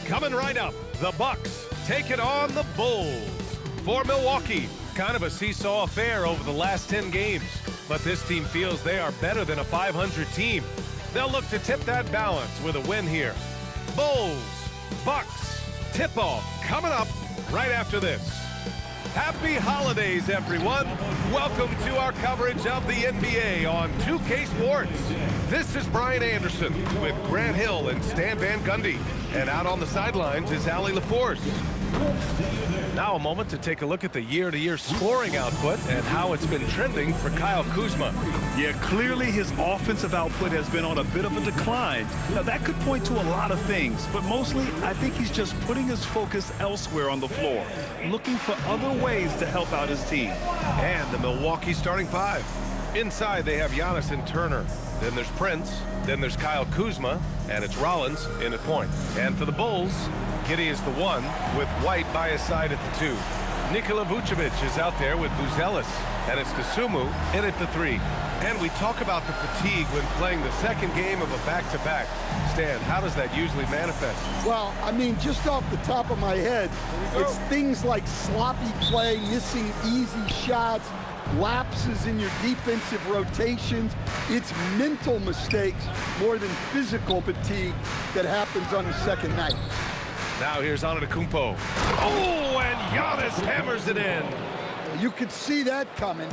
Coming right up, the Bucks taking on the Bulls. For Milwaukee, kind of a seesaw affair over the last 10 games. But this team feels they are better than a 500 team. They'll look to tip that balance with a win here. Bulls, Bucks, tip-off coming up right after this. Happy holidays, everyone. Welcome to our coverage of the NBA on 2K Sports. This is Brian Anderson with Grant Hill and Stan Van Gundy. And out on the sidelines is Allie LaForce. Now a moment to take a look at the year-to-year scoring output and how it's been trending for Kyle Kuzma. Yeah, clearly his offensive output has been on a bit of a decline. Now that could point to a lot of things, but mostly I think he's just putting his focus elsewhere on the floor, looking for other ways to help out his team. And the Milwaukee starting five. Inside they have Giannis and Turner. Then there's Prince. Then there's Kyle Kuzma. And it's Rollins in at point. And for the Bulls, Giddey is the one, with White by his side at the two. Nikola Vucevic is out there with Buzelis, and it's Dosunmu in at the three. And we talk about the fatigue when playing the second game of a back-to-back. Stan, how does that usually manifest? Well, I mean, just off the top of my head, it's things like sloppy play, missing easy shots, lapses in your defensive rotations. It's mental mistakes more than physical fatigue that happens on the second night. Now here's Antetokounmpo. Oh, and Giannis hammers it in. You could see that coming.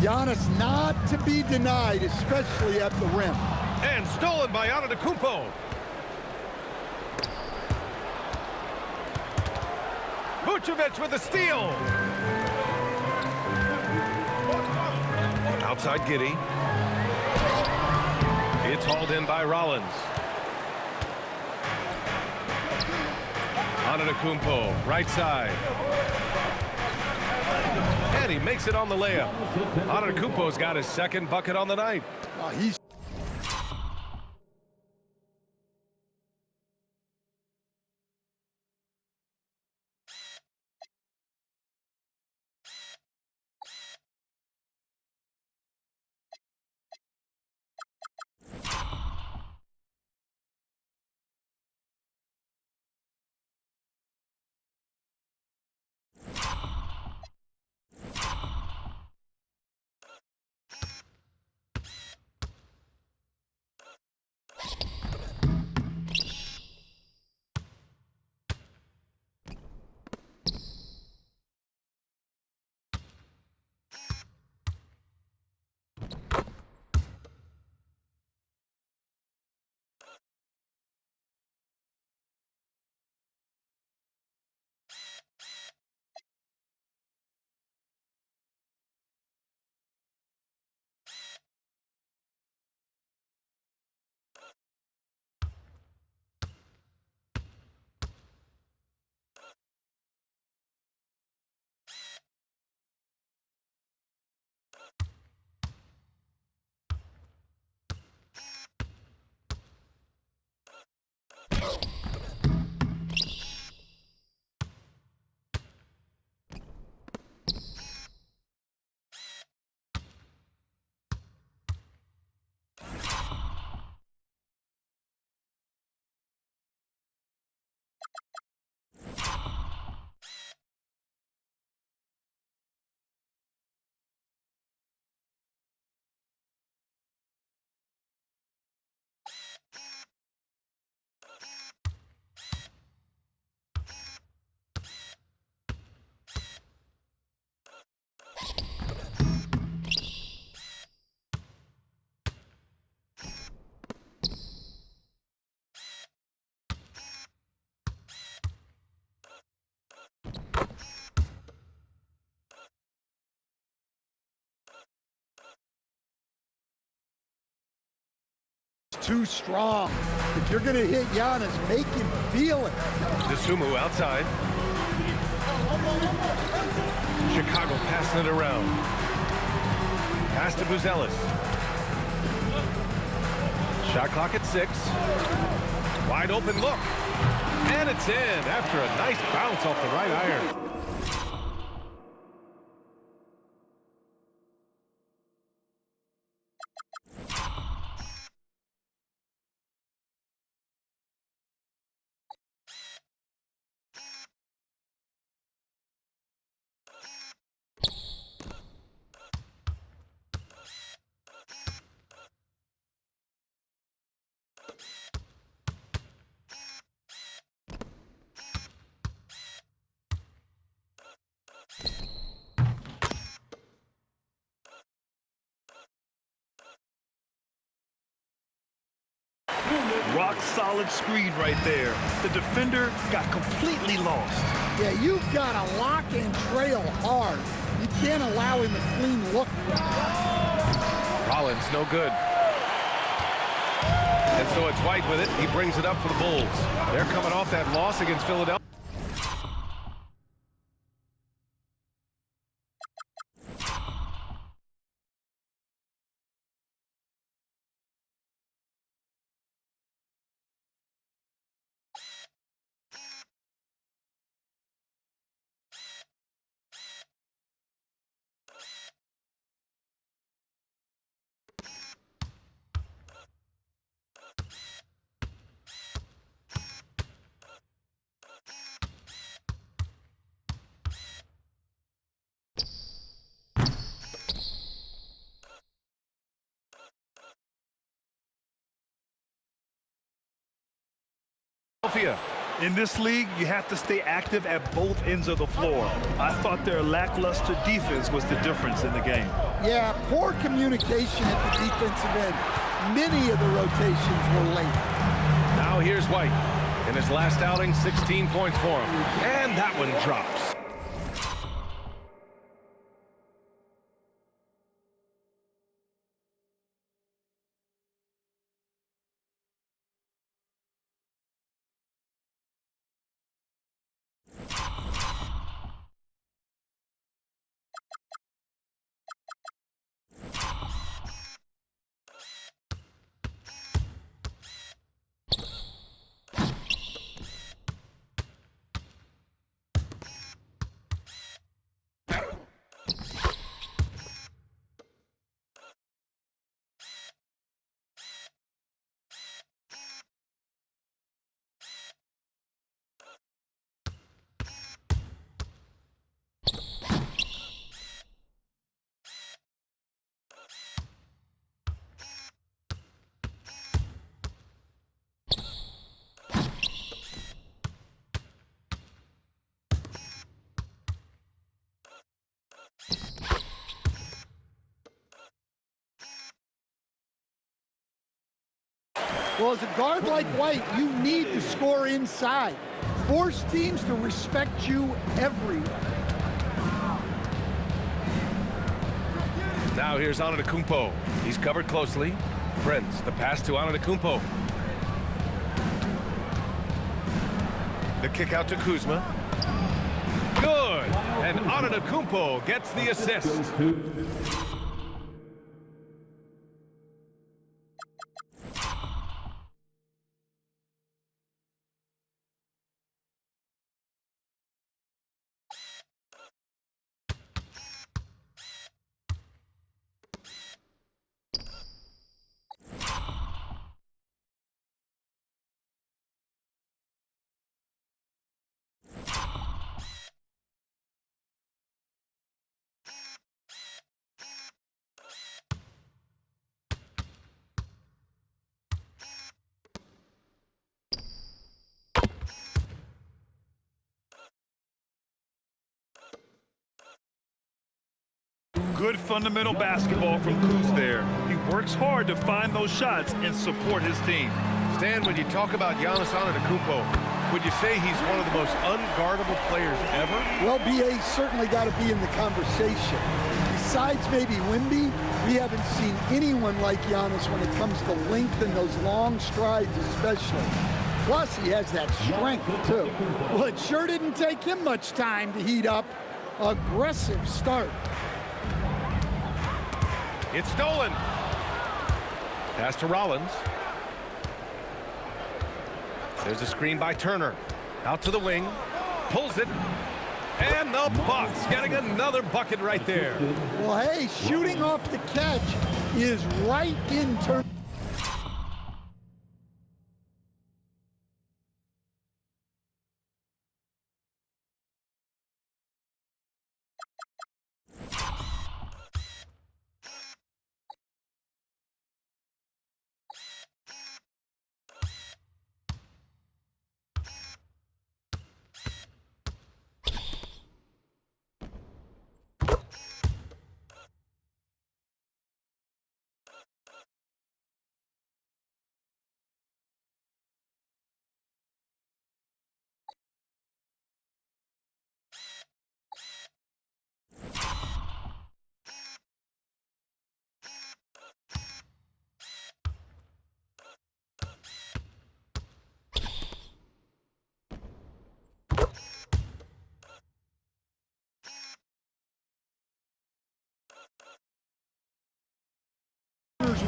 Giannis not to be denied, especially at the rim. And stolen by Antetokounmpo. Vucevic with a steal. Outside Giddey. It's hauled in by Rollins. Antetokounmpo, right side. And he makes it on the layup. Antetokounmpo's got his second bucket on the night. He's too strong. If you're going to hit Giannis, make him feel it. Dosunmu outside. Chicago passing it around. Pass to Buzelis. Shot clock at 6. Wide open look. And it's in after a nice bounce off the right iron. Rock solid screen right there. The defender got completely lost. Yeah, you've got to lock and trail hard. You can't allow him a clean look. Rollins, no good. And so it's White with it. He brings it up for the Bulls. They're coming off that loss against Philadelphia. In this league, you have to stay active at both ends of the floor. I thought their lackluster defense was the difference in the game. Yeah, poor communication at the defensive end. Many of the rotations were late. Now here's White. In his last outing, 16 points for him. And that one drops. Well, as a guard like White, you need to score inside. Force teams to respect you everywhere. Now here's Antetokounmpo. He's covered closely. Prince, the pass to Antetokounmpo. The kick out to Kuzma. Good! And Antetokounmpo gets the assist. Good fundamental basketball from Kuz there. He works hard to find those shots and support his team. Stan, when you talk about Giannis Antetokounmpo, would you say he's one of the most unguardable players ever? Well, BA's certainly got to be in the conversation. Besides maybe Wemby, We haven't seen anyone like Giannis when it comes to length and those long strides especially. Plus, he has that strength, too. Well, it sure didn't take him much time to heat up. Aggressive start. It's stolen. Pass to Rollins. There's a screen by Turner. Out to the wing. Pulls it. And the Bucks getting another bucket right there. Well, hey, shooting off the catch is right in Turner.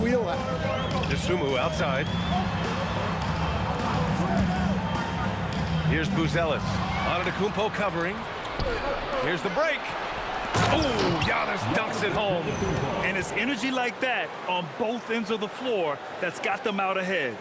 Wheelhouse. Dosunmu outside. Here's Buzelis. Antetokounmpo covering. Here's the break. Oh, Giannis dunks it home. And it's energy like that on both ends of the floor that's got them out ahead.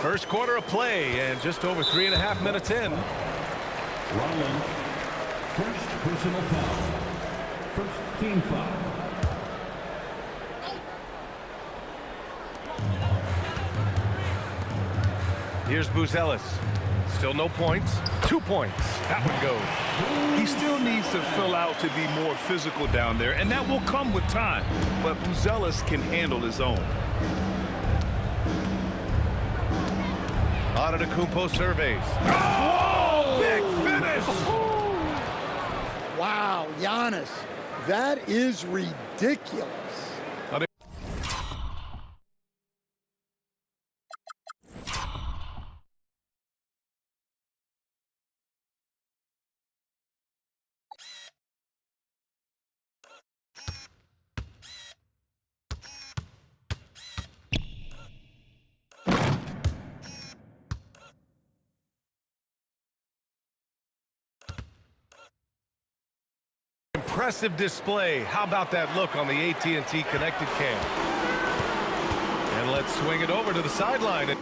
First quarter of play and just over 3.5 minutes in. Rollins, first personal foul. First team foul. Here's Buzelis. Still no points. 2 points. That one goes. He still needs to fill out to be more physical down there, and that will come with time. But Buzelis can handle his own. Antetokounmpo surveys. Oh, big finish! Wow, Giannis, that is ridiculous. Impressive display. How about that look on the AT&T connected cam? And let's swing it over to the sideline.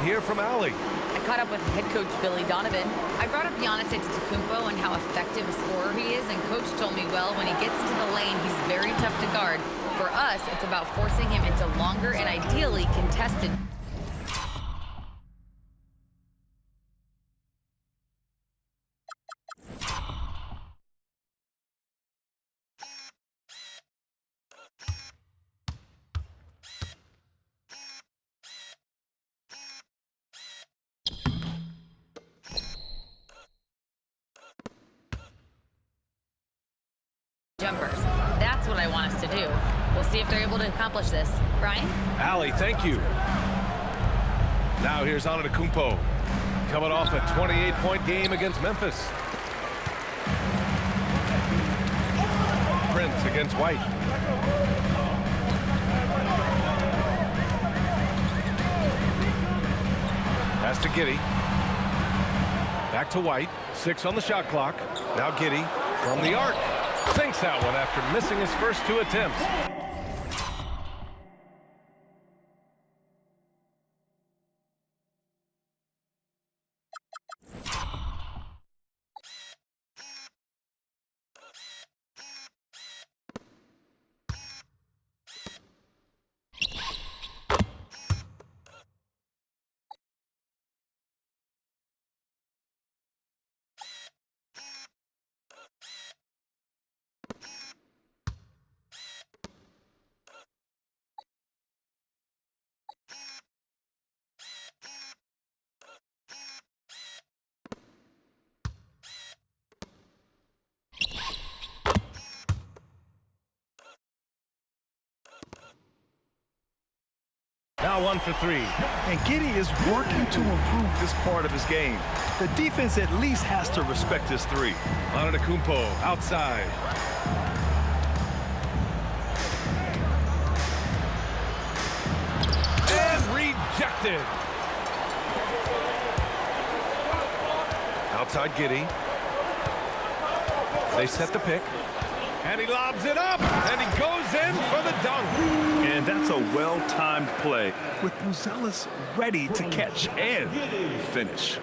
Hear from Allie. I caught up with head coach Billy Donovan. I brought up Giannis Antetokounmpo and how effective a scorer he is, and coach told me, well, when he gets into the lane, he's very tough to guard. For us, it's about forcing him into longer and ideally contested. Jumpers. That's what I want us to do. We'll see if they're able to accomplish this. Brian? Allie, thank you. Now here's Antetokounmpo, coming off a 28-point game against Memphis. Prince against White. Pass to Giddey. Back to White. 6 on the shot clock. Now Giddey from the arc. Sinks that one after missing his first 2 attempts. Now 1 for 3. And Giddey is working to improve this part of his game. The defense at least has to respect his 3. Antetokounmpo outside. And rejected. Outside Giddey. They set the pick. And he lobs it up. And he goes in for the dunk. And that's a well-timed play with Buzelis ready to catch and finish.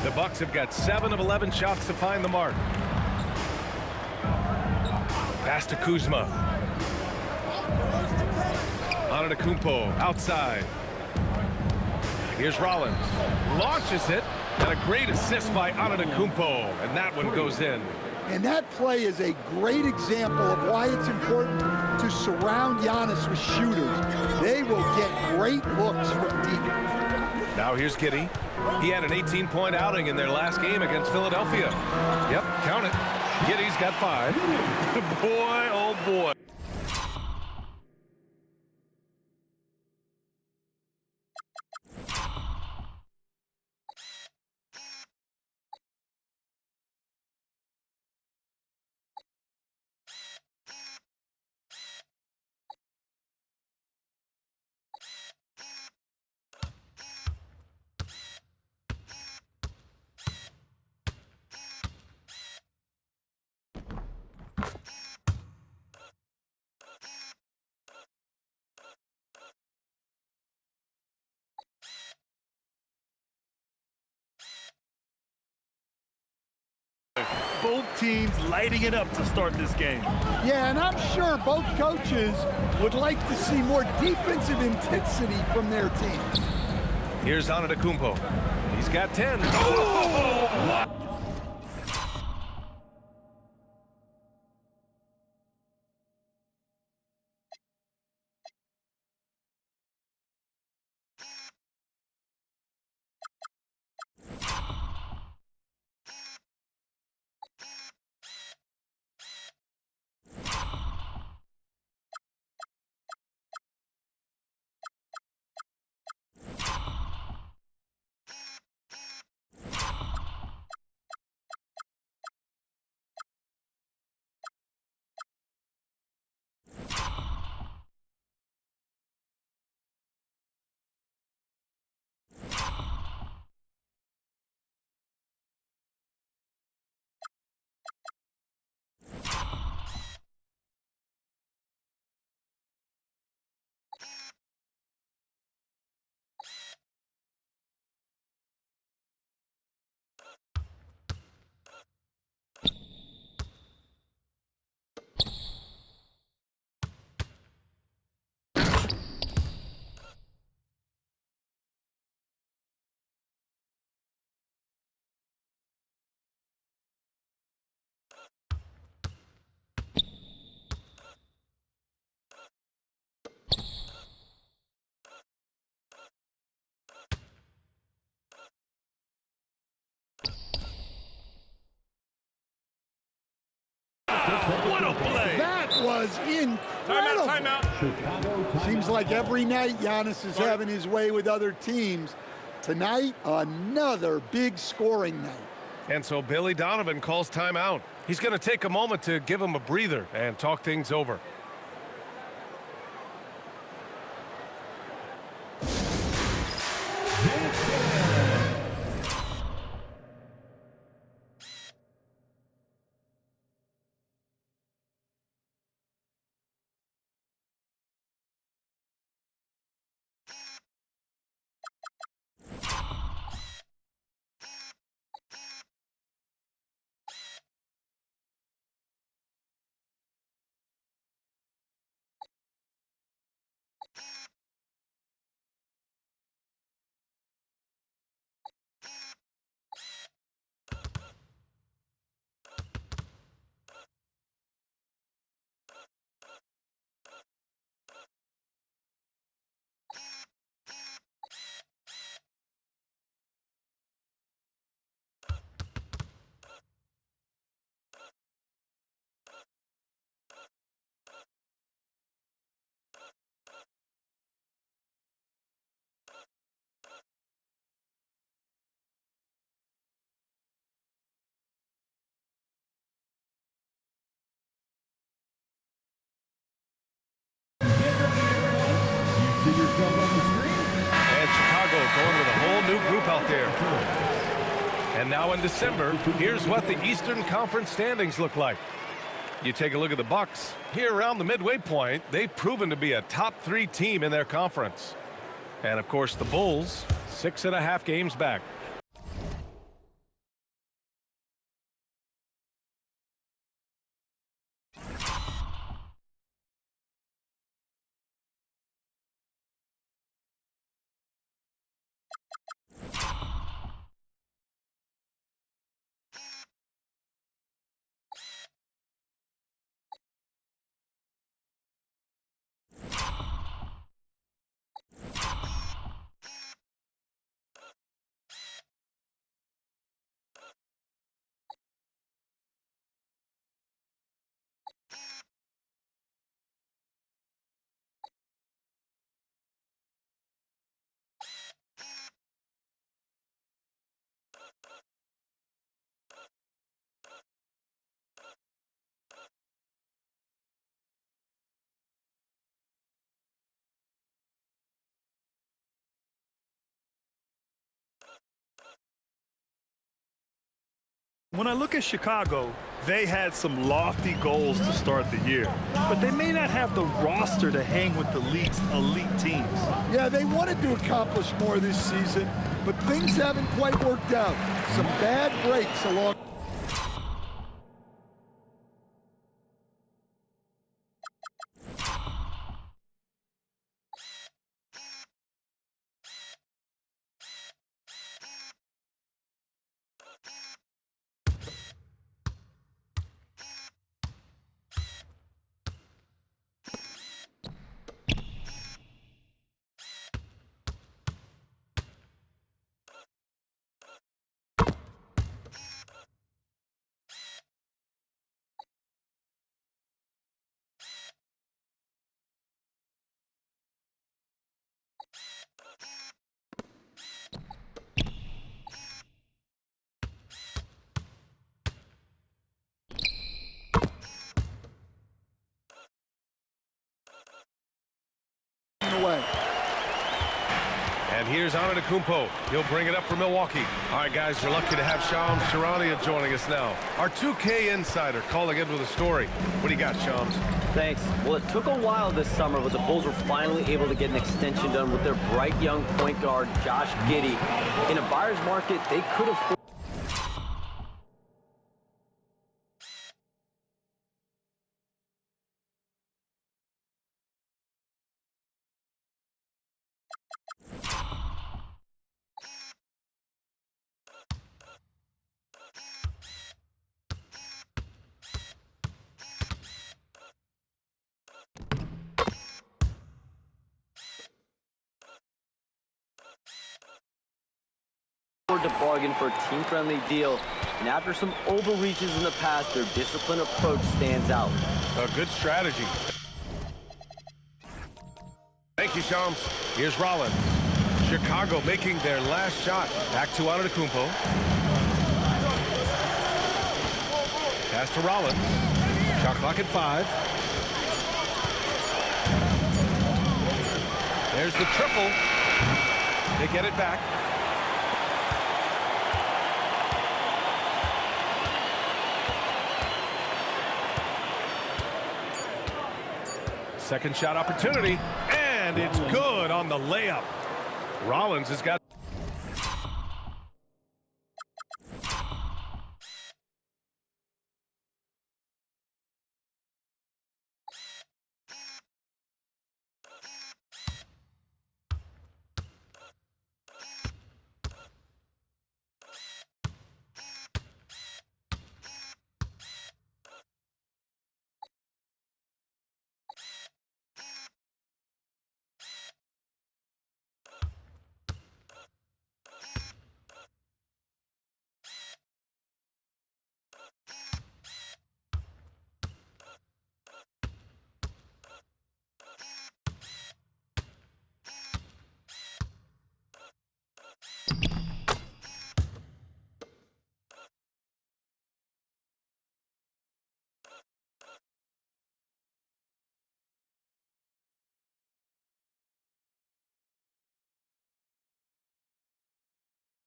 The Bucks have got 7 of 11 shots to find the mark. Pass to Kuzma. Antetokounmpo outside. Here's Rollins. Launches it. And a great assist by Antetokounmpo. And that one goes in. And that play is a great example of why it's important to surround Giannis with shooters. They will get great looks from deep. Now here's Giddey. He had an 18-point outing in their last game against Philadelphia. Yep, count it. Giddey's got 5. Boy, oh boy. Both teams lighting it up to start this game. Yeah, and I'm sure both coaches would like to see more defensive intensity from their teams. Here's Antetokounmpo. He's got 10. Oh! What a play! That was incredible. Chicago Seems like every night Giannis is having his way with other teams. Tonight, another big scoring night. And so Billy Donovan calls timeout. He's going to take a moment to give him a breather and talk things over. And Chicago going with a whole new group out there. And now in December, here's what the Eastern Conference standings look like. You take a look at the Bucks. Here around the midway point, they've proven to be a top 3 team in their conference. And of course, the Bulls, 6.5 games back. When I look at Chicago, they had some lofty goals to start the year, but they may not have the roster to hang with the league's elite teams. Yeah, they wanted to accomplish more this season, but things haven't quite worked out. Some bad breaks along. Away. And here's Antetokounmpo. He'll bring it up for Milwaukee. All right, guys, we're lucky to have Shams Charania joining us now. Our 2K insider calling in with a story. What do you got, Shams? Thanks. Well, it took a while this summer, but the Bulls were finally able to get an extension done with their bright young point guard, Josh Giddey. In a buyer's market, they could have... to bargain for a team-friendly deal, and after some overreaches in the past, their disciplined approach stands out. A good strategy. Thank you, Shams. Here's Rollins. Chicago making their last shot. Back to Antetokounmpo. Pass to Rollins. Shot clock at 5. There's the triple. They get it back. Second shot opportunity, and it's good on the layup. Rollins has got